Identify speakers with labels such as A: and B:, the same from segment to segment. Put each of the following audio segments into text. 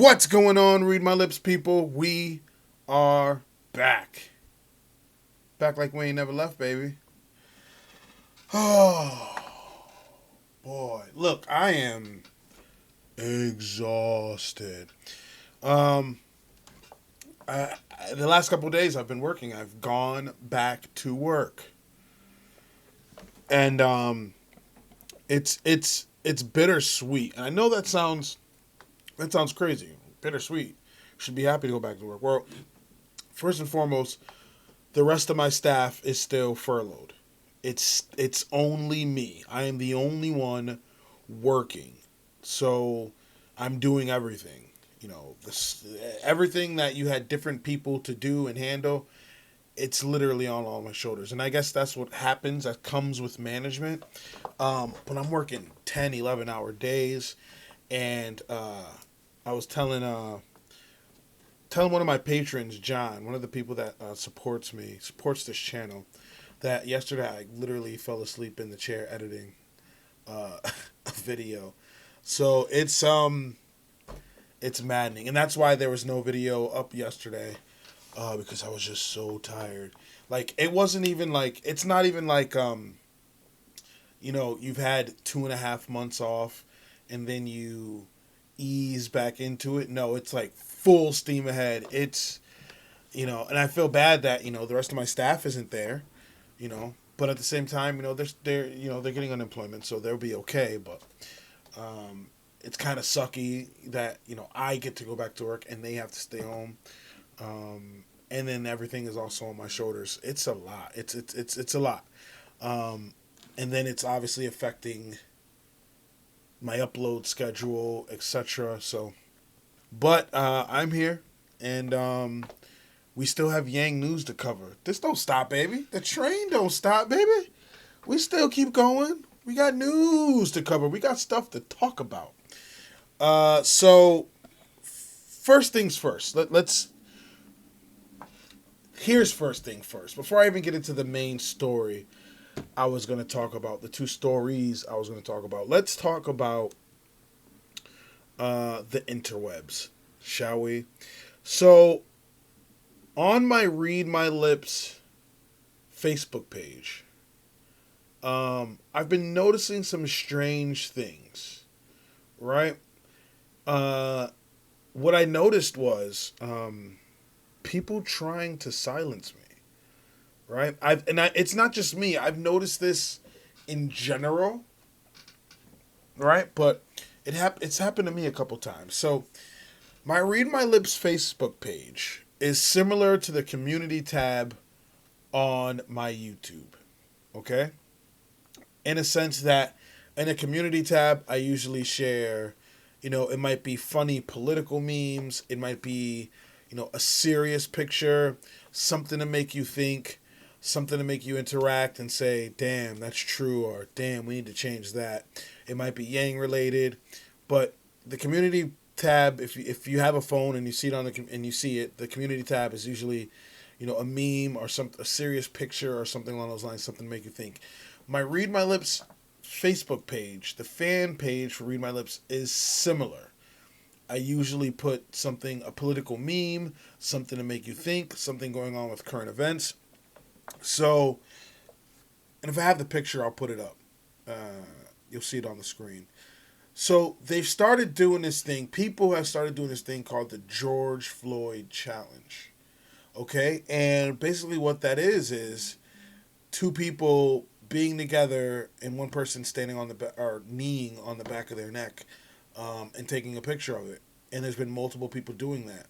A: What's going on, Read My Lips people? We are back. Back like we ain't never left, baby. Oh, boy. Look, I am exhausted. Um, the last couple of days I've been working. I've gone back to work. And it's bittersweet. And I know that sounds crazy. Bittersweet. Should be happy to go back to work. Well, first and foremost, the rest of my staff is still furloughed. It's only me. I am the only one working. So I'm doing everything. Everything that you had different people to do and handle, it's literally on all my shoulders. And I guess that's what happens. That comes with management. But I'm working 10, 11-hour days. And I was telling one of my patrons, John, one of the people that supports this channel, that yesterday I literally fell asleep in the chair editing a video. So it's maddening, and that's why there was no video up yesterday, because I was just so tired. Like, it wasn't even like, it's not even like you've had 2.5 months off, and then you ease back into it. No, it's like full steam ahead. It's, and I feel bad that, the rest of my staff isn't there, but at the same time, they're getting unemployment, so they'll be okay. But it's kind of sucky that, I get to go back to work and they have to stay home. And then everything is also on my shoulders. It's a lot. It's a lot. And then it's obviously affecting my upload schedule, etc. So, but I'm here, and we still have Yang news to cover. This don't stop, baby. The train don't stop, baby. We still keep going. We got news to cover. We got stuff to talk about. So first things first. Here's first thing first. Before I even get into the main story, I was going to talk about the two stories I was going to talk about. Let's talk about the interwebs, shall we? So, on my Read My Lips Facebook page, I've been noticing some strange things, right? What I noticed was people trying to silence me. Right? It's not just me. I've noticed this in general. Right? But it's happened to me a couple times. So, my Read My Lips Facebook page is similar to the community tab on my YouTube. Okay? In a sense that in a community tab, I usually share, it might be funny political memes. It might be, a serious picture, something to make you think, something to make you interact and say, damn, that's true, or damn, we need to change that. It might be Yang related, but the community tab, if you have a phone and you see it, the community tab is usually, a meme or a serious picture or something along those lines, something to make you think. My Read My Lips Facebook page, the fan page for Read My Lips, is similar. I usually put a political meme, something to make you think, something going on with current events. So, and if I have the picture, I'll put it up. You'll see it on the screen. So, they've started doing this thing. People have started doing this thing called the George Floyd Challenge. Okay? And basically what that is two people being together and one person standing on or kneeing on the back of their neck, and taking a picture of it. And there's been multiple people doing that.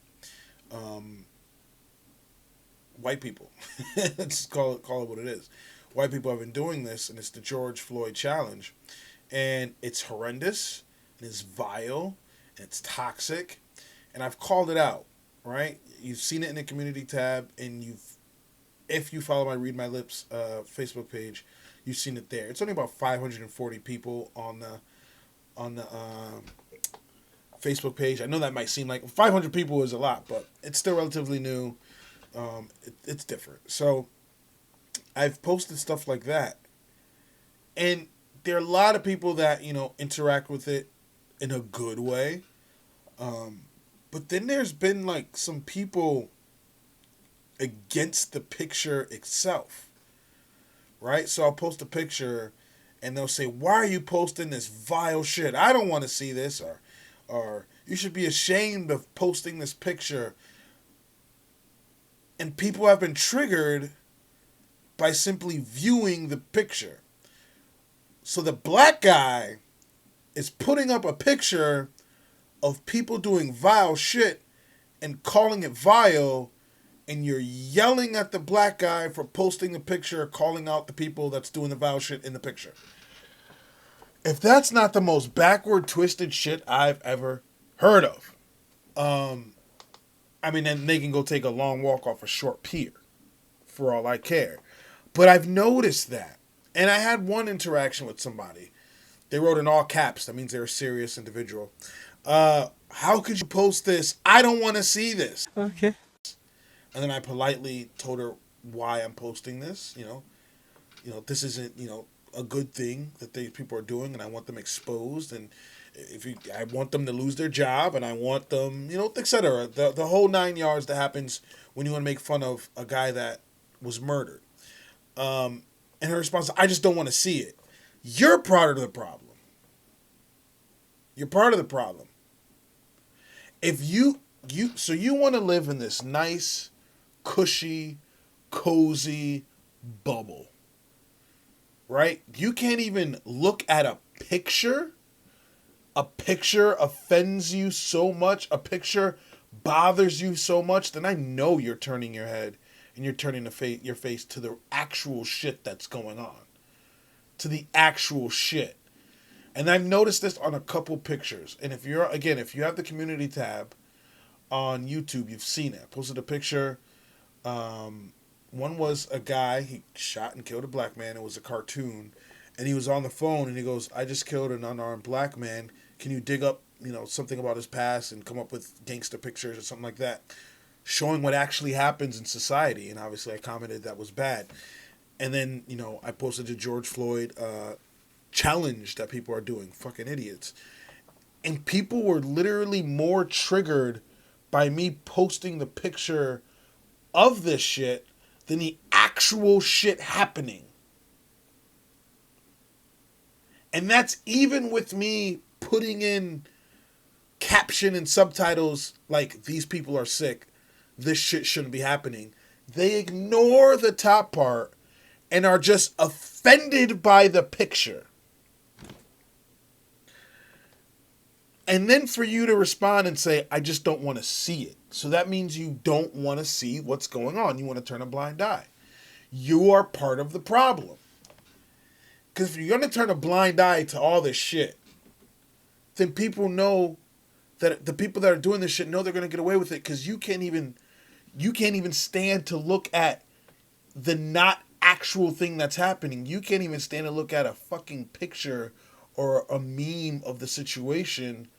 A: White people. Let's call it what it is. White people have been doing this, and it's the George Floyd Challenge. And it's horrendous, and it's vile, and it's toxic. And I've called it out, right? You've seen it in the community tab, and if you follow my Read My Lips Facebook page, you've seen it there. It's only about 540 people on the Facebook page. I know that might seem like 500 people is a lot, but it's still relatively new. It's different. So I've posted stuff like that, and there are a lot of people that interact with it in a good way, but But then there's been like some people against the picture itself, right? So I'll post a picture and they'll say, why are you posting this vile shit? I don't want to see this. Or you should be ashamed of posting this picture. And people have been triggered by simply viewing the picture. So the black guy is putting up a picture of people doing vile shit and calling it vile, and you're yelling at the black guy for posting the picture, calling out the people that's doing the vile shit in the picture. If that's not the most backward, twisted shit I've ever heard of, I mean, then they can go take a long walk off a short pier, for all I care. But I've noticed that. And I had one interaction with somebody. They wrote in all caps. That means they're a serious individual. How could you post this? I don't want to see this.
B: Okay.
A: And then I politely told her why I'm posting this. You know, this isn't, a good thing that these people are doing, and I want them exposed. And I want them to lose their job, and I want them, etc. The whole 9 yards that happens when you want to make fun of a guy that was murdered. And her response, I just don't want to see it. You're part of the problem. You're part of the problem. If you want to live in this nice, cushy, cozy bubble, right? You can't even look at a picture. A picture offends you so much. A picture bothers you so much. Then I know you're turning your head and you're turning your face to the actual shit that's going on. To the actual shit. And I've noticed this on a couple pictures. And if you have the community tab on YouTube, you've seen it. I posted a picture. One was a guy, he shot and killed a black man. It was a cartoon. And he was on the phone and he goes, I just killed an unarmed black man. Can you dig up, something about his past and come up with gangster pictures or something like that? Showing what actually happens in society. And obviously I commented that was bad. And then, I posted the George Floyd challenge that people are doing. Fucking idiots. And people were literally more triggered by me posting the picture of this shit than the actual shit happening. And that's even with me putting in caption and subtitles like, these people are sick, this shit shouldn't be happening. They ignore the top part and are just offended by the picture. And then for you to respond and say, I just don't want to see it. So that means you don't want to see what's going on. You want to turn a blind eye. You are part of the problem. Because if you're going to turn a blind eye to all this shit, then people know that the people that are doing this shit know they're going to get away with it, because you can't even stand to look at the not actual thing that's happening. You can't even stand to look at a fucking picture or a meme of the situation.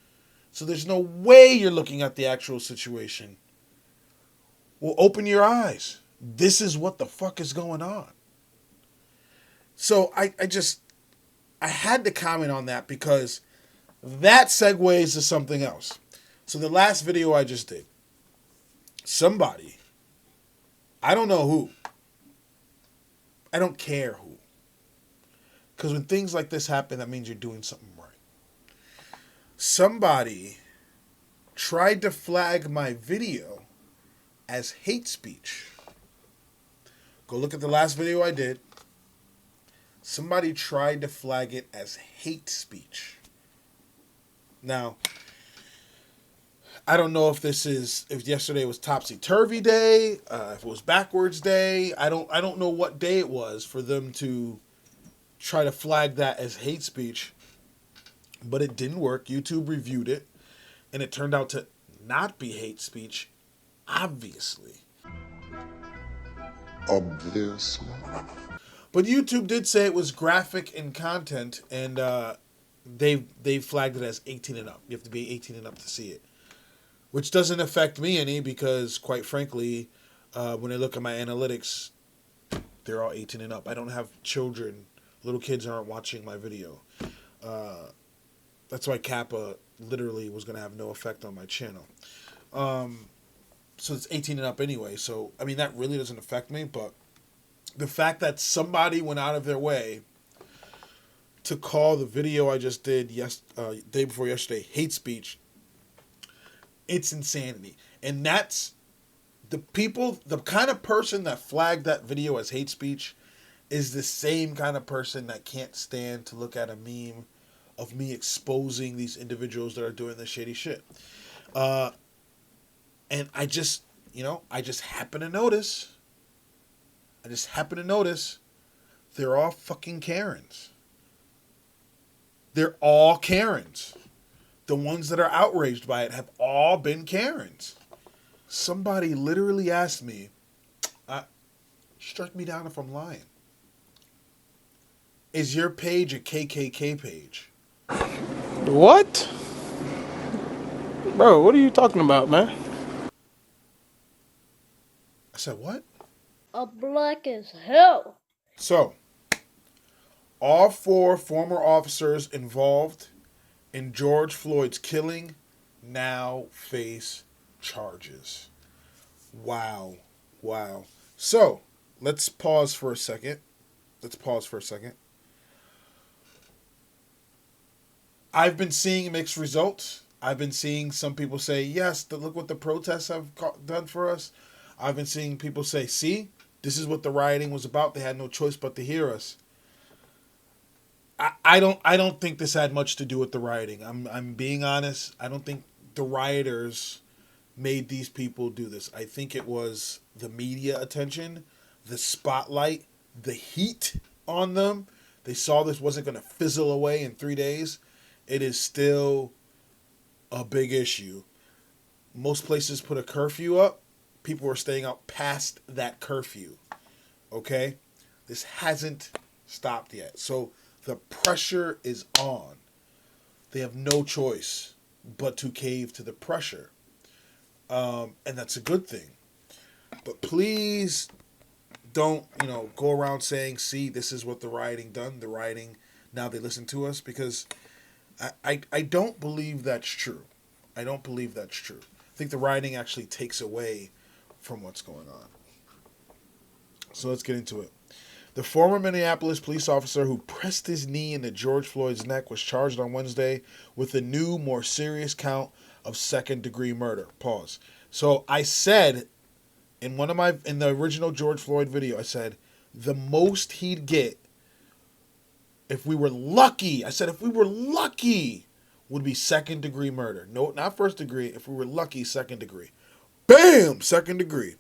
A: So there's no way you're looking at the actual situation. Well, open your eyes. This is what the fuck is going on. So I had to comment on that, because that segues to something else. So the last video I just did, somebody, I don't know who, I don't care who, because when things like this happen, that means you're doing something right. Somebody tried to flag my video as hate speech. Go look at the last video I did. Somebody tried to flag it as hate speech. Now, I don't know if yesterday was topsy-turvy day, if it was backwards day. I don't know what day it was for them to try to flag that as hate speech. But it didn't work. YouTube reviewed it, and it turned out to not be hate speech, obviously.
C: Obviously.
A: But YouTube did say it was graphic in content, and they flagged it as 18 and up. You have to be 18 and up to see it, which doesn't affect me any, because, quite frankly, when I look at my analytics, they're all 18 and up. I don't have children. Little kids aren't watching my video. That's why Kappa literally was going to have no effect on my channel. So it's 18 and up anyway. So, I mean, that really doesn't affect me. But the fact that somebody went out of their way to call the video I just did day before yesterday hate speech, it's insanity. And that's the kind of person that flagged that video as hate speech is the same kind of person that can't stand to look at a meme of me exposing these individuals that are doing this shady shit. And I just happen to notice. They're all fucking Karens. They're all Karens. The ones that are outraged by it have all been Karens. Somebody literally asked me, strike me down if I'm lying. Is your page a KKK page?
B: What? Bro, what are you talking about, man?
A: I said, what?
C: I'm black as hell.
A: So, all 4 former officers involved in George Floyd's killing now face charges. Wow. So, let's pause for a second. I've been seeing mixed results. I've been seeing some people say, yes, look what the protests have done for us. I've been seeing people say, see, this is what the rioting was about. They had no choice but to hear us. I don't think this had much to do with the rioting. I'm being honest. I don't think the rioters made these people do this. I think it was the media attention, the spotlight, the heat on them. They saw this wasn't going to fizzle away in 3 days. It is still a big issue. Most places put a curfew up. People are staying out past that curfew. Okay? This hasn't stopped yet. So the pressure is on. They have no choice but to cave to the pressure. And that's a good thing. But please don't, go around saying, see, this is what the rioting done. The rioting, now they listen to us. Because I don't believe that's true. I think the rioting actually takes away from what's going on. So let's get into it. The former Minneapolis police officer who pressed his knee into George Floyd's neck was charged on Wednesday with a new, more serious count of second-degree murder. Pause. So I said in the original George Floyd video, I said the most he'd get if we were lucky. I said if we were lucky would be second-degree murder. No, not first degree. If we were lucky, second degree. Bam! Second degree.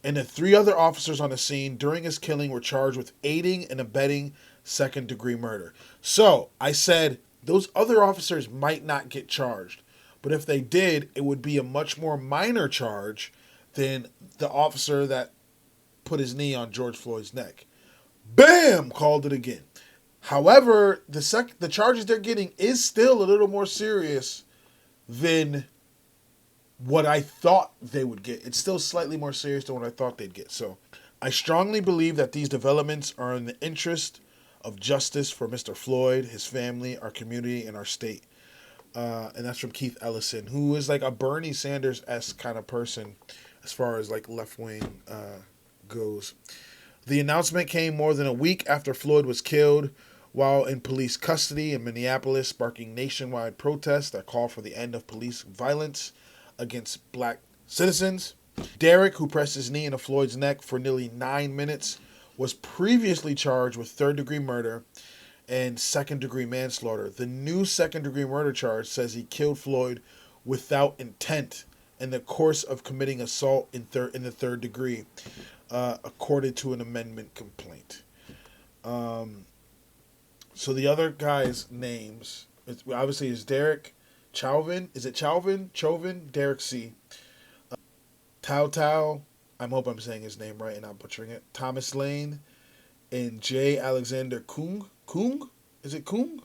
A: And the 3 other officers on the scene during his killing were charged with aiding and abetting second-degree murder. So, I said those other officers might not get charged. But if they did, it would be a much more minor charge than the officer that put his knee on George Floyd's neck. Bam! Called it again. However, the charges they're getting is still a little more serious than what I thought they would get. It's still slightly more serious than what I thought they'd get. So I strongly believe that these developments are in the interest of justice for Mr. Floyd, his family, our community, and our state. And that's from Keith Ellison, who is like a Bernie Sanders-esque kind of person as far as like left-wing goes. The announcement came more than a week after Floyd was killed while in police custody in Minneapolis, sparking nationwide protests that call for the end of police violence against black citizens. Derek, who pressed his knee into Floyd's neck for nearly 9 minutes, was previously charged with third-degree murder and second-degree manslaughter. The new second-degree murder charge says he killed Floyd without intent in the course of committing assault in the third degree, according to an amendment complaint. So the other guy's names, obviously, is Derek Chauvin. Is it Chauvin? Derek C. Tao. I hope I'm saying his name right and not butchering it. Thomas Lane and J. Alexander Kung. Is it Kung?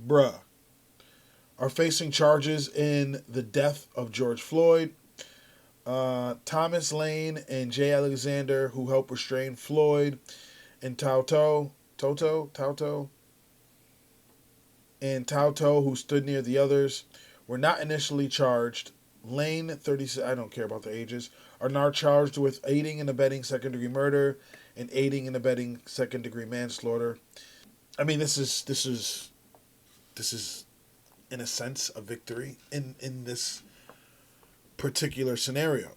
A: Bruh. Are facing charges in the death of George Floyd. Thomas Lane and J. Alexander, who helped restrain Floyd, and Toto, who stood near the others, were not initially charged Lane, 36, I don't care about the ages, are now charged with aiding and abetting second-degree murder and aiding and abetting second-degree manslaughter. I mean, this is in a sense a victory in this particular scenario.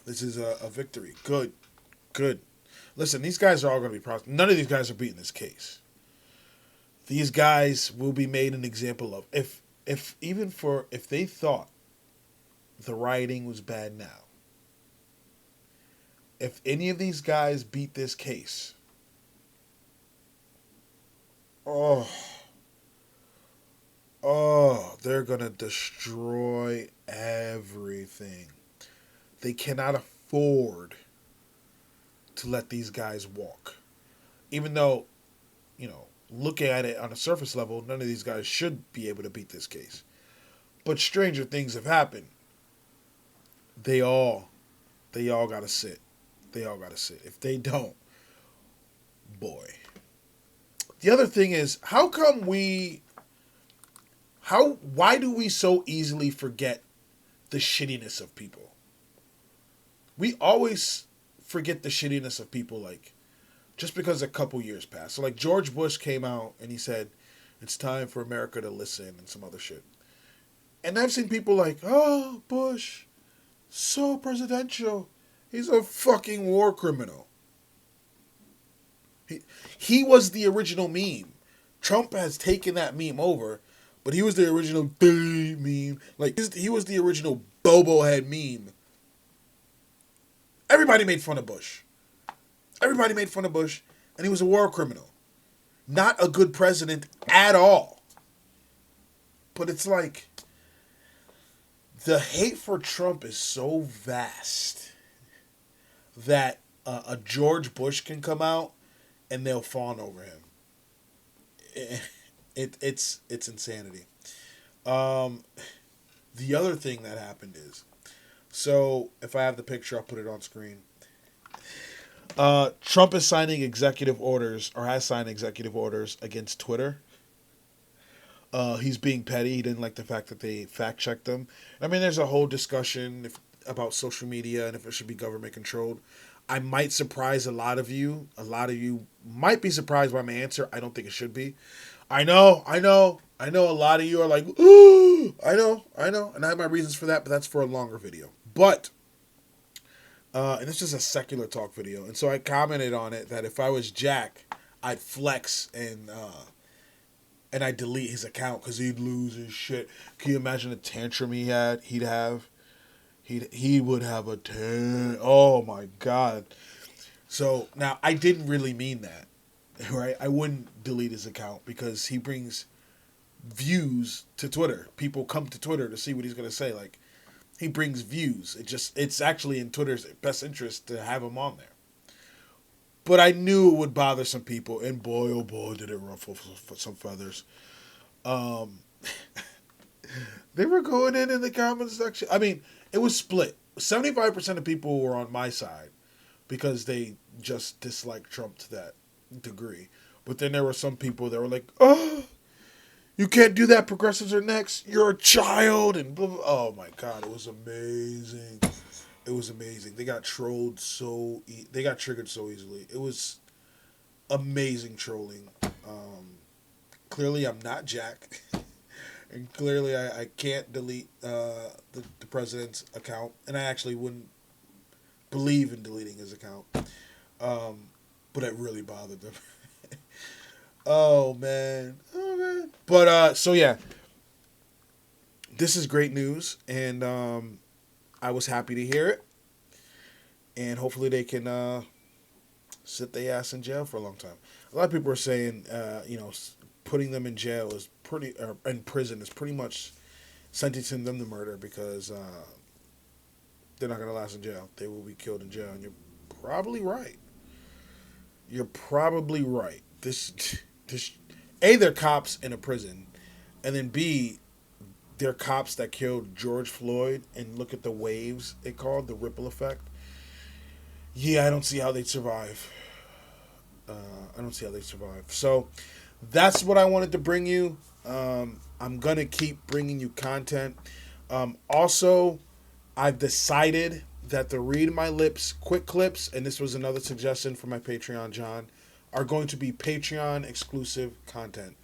A: This is a victory. Good. Listen, these guys are all going to be prosecuted. None of these guys are beating this case. These guys will be made an example of. If they thought the rioting was bad now, if any of these guys beat this case, oh, they're going to destroy everything. They cannot afford to let these guys walk. Even though, looking at it on a surface level, none of these guys should be able to beat this case. But stranger things have happened. They all got to sit. They all got to sit. If they don't, boy. The other thing is, why do we so easily forget the shittiness of people? We always forget the shittiness of people, like, just because a couple years passed. So, like, George Bush came out and he said, it's time for America to listen and some other shit. And I've seen people like, oh, Bush, so presidential. He's a fucking war criminal. He was the original meme. Trump has taken that meme over, but he was the original meme. Like, he was the original Bobo head meme. Everybody made fun of Bush. And he was a war criminal. Not a good president at all. But it's like, the hate for Trump is so vast that a George Bush can come out and they'll fawn over him. It's insanity. The other thing that happened is, so if I have the picture, I'll put it on screen. Trump is signing executive orders, or has signed executive orders against Twitter. He's being petty. He didn't like the fact that they fact-checked him. I mean, there's a whole discussion about social media and if it should be government-controlled. I might surprise a lot of you. A lot of you might be surprised by my answer. I don't think it should be. I know a lot of you are like, ooh, I know. And I have my reasons for that, but that's for a longer video. But, and this is a secular talk video. And so I commented on it that if I was Jack, I'd flex and I'd delete his account because he'd lose his shit. Can you imagine the tantrum he'd have? He would have a oh my God. So now I didn't really mean that, right? I wouldn't delete his account because he brings views to Twitter. People come to Twitter to see what he's going to say. Like, he brings views. It's actually in Twitter's best interest to have him on there. But I knew it would bother some people, and boy, oh boy, did it ruffle some feathers. They were going in the comments section. I mean, it was split. 75% of people were on my side because they just disliked Trump to that degree. But then there were some people that were like, oh, you can't do that. Progressives are next. You're a child. And blah, blah. Oh, my God. It was amazing. It was amazing. They got trolled they got triggered so easily. It was amazing trolling. Clearly, I'm not Jack. And clearly, I can't delete the president's account. And I actually wouldn't believe in deleting his account. But it really bothered them. Oh, man. But, so, yeah. This is great news. And I was happy to hear it. And hopefully they can sit their ass in jail for a long time. A lot of people are saying, putting them in jail is in prison is pretty much sentencing them to murder because they're not going to last in jail. They will be killed in jail. And you're probably right. A, they're cops in a prison. And then B, they're cops that killed George Floyd. And look at the waves it called, the ripple effect. Yeah, I don't see how they'd survive. So that's what I wanted to bring you. I'm going to keep bringing you content. Also, I've decided that the Read My Lips quick clips, and this was another suggestion from my Patreon, John, are going to be Patreon exclusive content.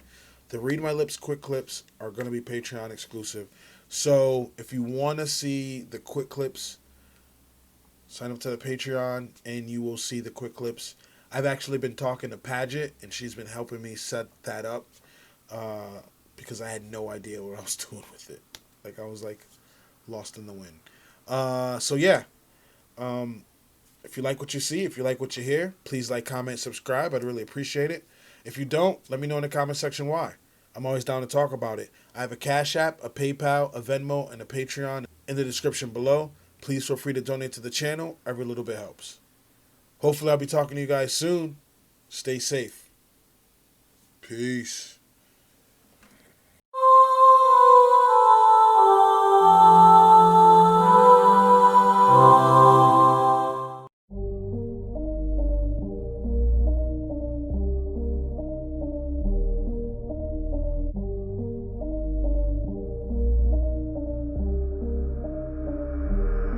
A: The Read My Lips quick clips are going to be Patreon exclusive. So if you want to see the quick clips, sign up to the Patreon and you will see the quick clips. I've actually been talking to Paget and she's been helping me set that up because I had no idea what I was doing with it. Like I was like lost in the wind. So yeah. If you like what you see, if you like what you hear, please like, comment, subscribe. I'd really appreciate it. If you don't, let me know in the comment section why. I'm always down to talk about it. I have a Cash App, a PayPal, a Venmo, and a Patreon in the description below. Please feel free to donate to the channel. Every little bit helps. Hopefully I'll be talking to you guys soon. Stay safe. Peace.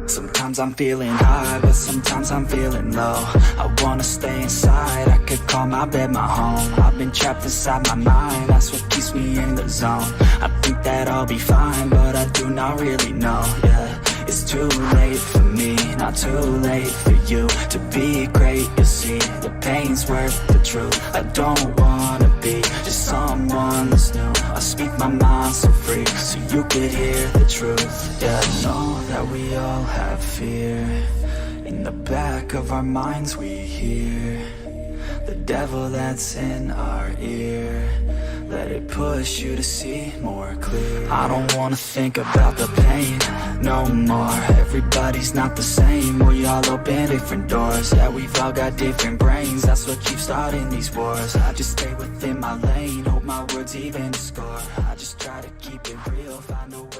D: Sometimes I'm feeling high, but sometimes I'm feeling low. I wanna stay inside, I could call my bed my home. I've been trapped inside my mind, that's what keeps me in the zone. I think that I'll be fine, but I do not really know, yeah. It's too late for me, not too late for you. To be great, you'll see, the pain's worth the truth. I don't wanna be just someone that's new. I speak my mind so free, so you could hear the truth. Yeah, I know that we all have fear. In the back of our minds we hear the devil that's in our ear. Let it push you to see more clear. I don't wanna think about the pain no more. Everybody's not the same. We all open different doors. Yeah, we've all got different brains. That's what keeps starting these wars. I just stay within my lane, hope my words even score. I just try to keep it real, find a way